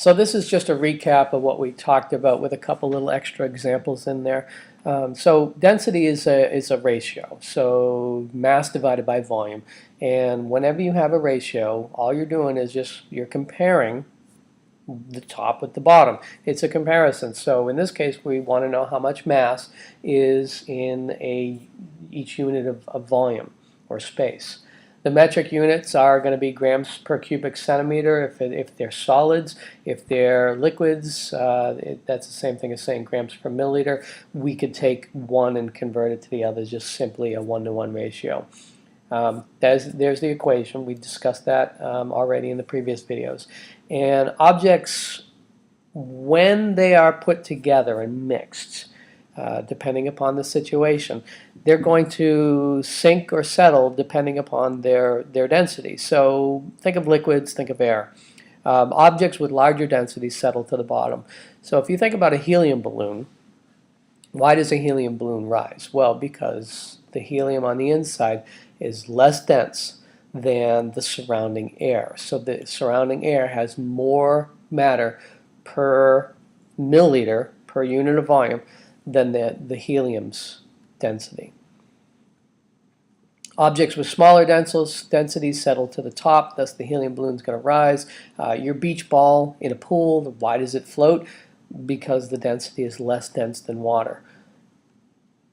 So this is just a recap of what we talked about with a couple little extra examples in there. So density is a ratio, so mass divided by volume. And whenever you have a ratio, all you're doing is you're comparing the top with the bottom. It's a comparison. So in this case, we want to know how much mass is in each unit of volume or space. The metric units are going to be grams per cubic centimeter if they're solids. If they're liquids, that's the same thing as saying grams per milliliter. We could take one and convert it to the other, just simply a 1-to-1 ratio. There's the equation. We discussed that already in the previous videos. And objects, when they are put together and mixed, depending upon the situation, they're going to sink or settle depending upon their density. So think of liquids, think of air. Objects with larger densities settle to the bottom. So if you think about a helium balloon, why does a helium balloon rise? Well, because the helium on the inside is less dense than the surrounding air. So the surrounding air has more matter per milliliter, per unit of volume, than the helium's density. Objects with smaller densities settle to the top, thus the helium balloon is going to rise. Your beach ball in a pool, why does it float? Because the density is less dense than water.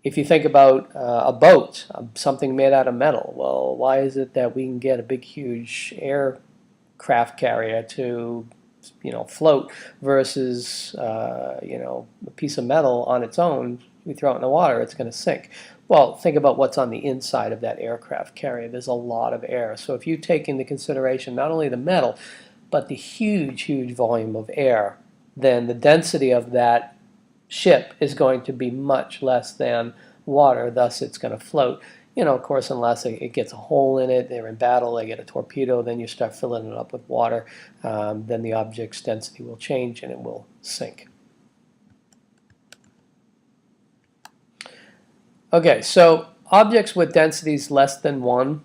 If you think about a boat, something made out of metal, well, why is it that we can get a big, huge aircraft carrier to, float versus, a piece of metal on its own? We throw it in the water, it's going to sink. Well, think about what's on the inside of that aircraft carrier. There's a lot of air. So if you take into consideration not only the metal, but the huge, huge volume of air, then the density of that ship is going to be much less than water, thus it's going to float. Of course, unless it gets a hole in it, they're in battle, they get a torpedo, then you start filling it up with water, then the object's density will change and it will sink. Okay, so objects with densities less than 1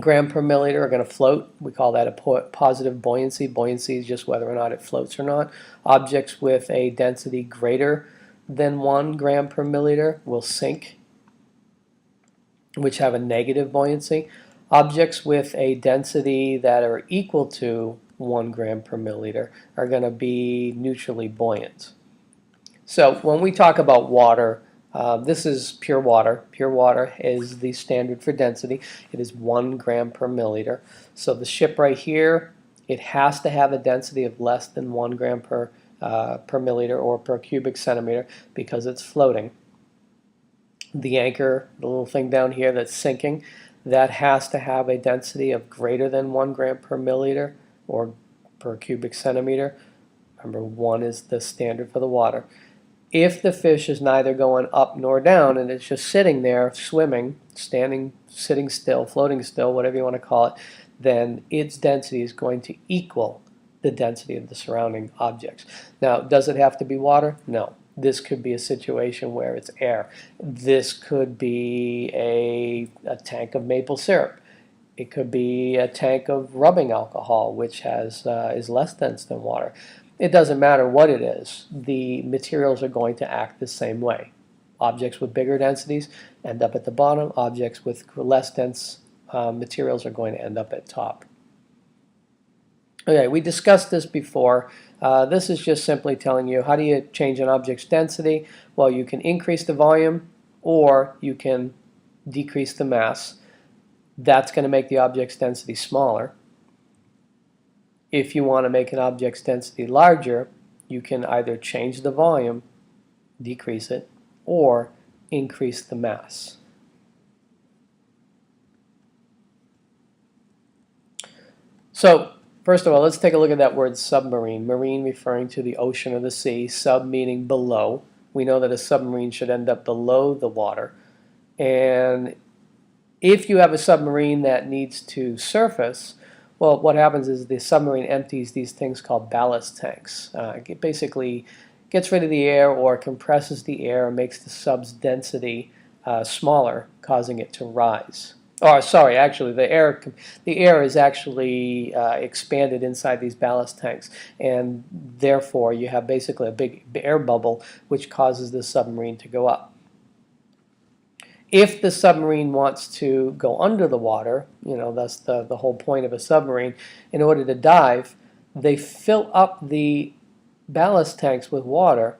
gram per milliliter are going to float. We call that a positive buoyancy. Buoyancy is just whether or not it floats or not. Objects with a density greater than 1 gram per milliliter will sink, which have a negative buoyancy. Objects with a density that are equal to 1 gram per milliliter are going to be neutrally buoyant. So when we talk about water, this is pure water. Pure water is the standard for density. It is 1 gram per milliliter. So the ship right here, it has to have a density of less than 1 gram per milliliter or per cubic centimeter because it's floating. The anchor, the little thing down here that's sinking, that has to have a density of greater than 1 gram per milliliter or per cubic centimeter. Remember, 1 is the standard for the water. If the fish is neither going up nor down and it's just sitting there, swimming, standing, sitting still, floating still, whatever you want to call it, then its density is going to equal the density of the surrounding objects. Now, does it have to be water? No. This could be a situation where it's air. This could be a tank of maple syrup. It could be a tank of rubbing alcohol, which is less dense than water. It doesn't matter what it is. The materials are going to act the same way. Objects with bigger densities end up at the bottom. Objects with less dense materials are going to end up at top. Okay, we discussed this before. This is just simply telling you how do you change an object's density. Well, you can increase the volume or you can decrease the mass. That's going to make the object's density smaller. If you want to make an object's density larger, you can either change the volume, decrease it, or increase the mass. So, first of all, let's take a look at that word submarine. Marine referring to the ocean or the sea, sub meaning below. We know that a submarine should end up below the water. And if you have a submarine that needs to surface, well, what happens is the submarine empties these things called ballast tanks. It basically gets rid of the air or compresses the air and makes the sub's density smaller, causing it to rise. Or sorry, actually, the air is actually expanded inside these ballast tanks, and therefore you have basically a big air bubble, which causes the submarine to go up. If the submarine wants to go under the water, that's the whole point of a submarine, in order to dive, they fill up the ballast tanks with water.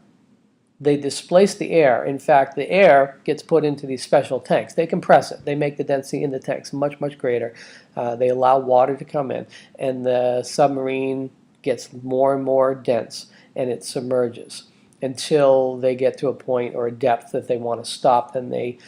They displace the air. In fact, the air gets put into these special tanks. They compress it. They make the density in the tanks much, much greater. They allow water to come in, and the submarine gets more and more dense, and it submerges until they get to a point or a depth that they want to stop. Then they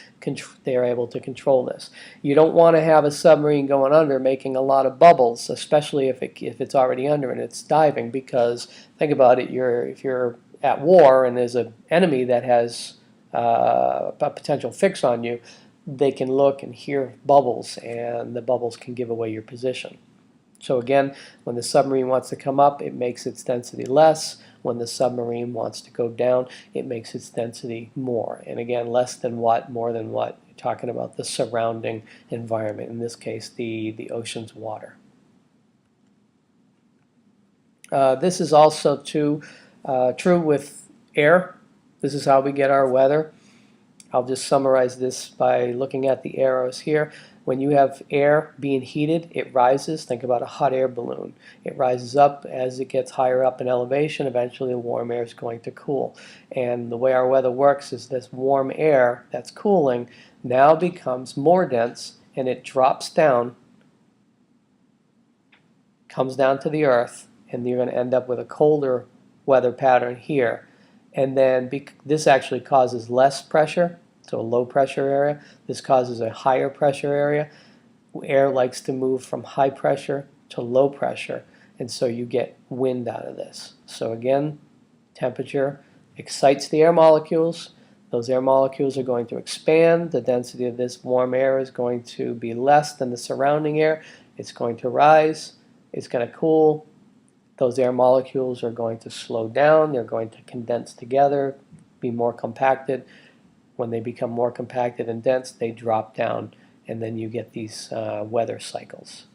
are able to control this. You don't want to have a submarine going under making a lot of bubbles, especially if it's already under and it's diving, because think about it, if you're at war and there's an enemy that has a potential fix on you, they can look and hear bubbles, and the bubbles can give away your position. So again, when the submarine wants to come up, it makes its density less. When the submarine wants to go down, it makes its density more. And again, less than what, more than what? You're talking about the surrounding environment, in this case, the ocean's water. This is also true with air. This is how we get our weather. I'll just summarize this by looking at the arrows here. When you have air being heated, it rises. Think about a hot air balloon. It rises up as it gets higher up in elevation. Eventually, the warm air is going to cool. And the way our weather works is this warm air that's cooling now becomes more dense, and it drops down, comes down to the earth, and you're going to end up with a colder weather pattern here. And then this actually causes less pressure, so a low pressure area. This causes a higher pressure area. Air likes to move from high pressure to low pressure, and so you get wind out of this. So again, temperature excites the air molecules. Those air molecules are going to expand. The density of this warm air is going to be less than the surrounding air. It's going to rise. It's going to cool. Those air molecules are going to slow down. They're going to condense together, be more compacted. When they become more compacted and dense, they drop down, and then you get these weather cycles.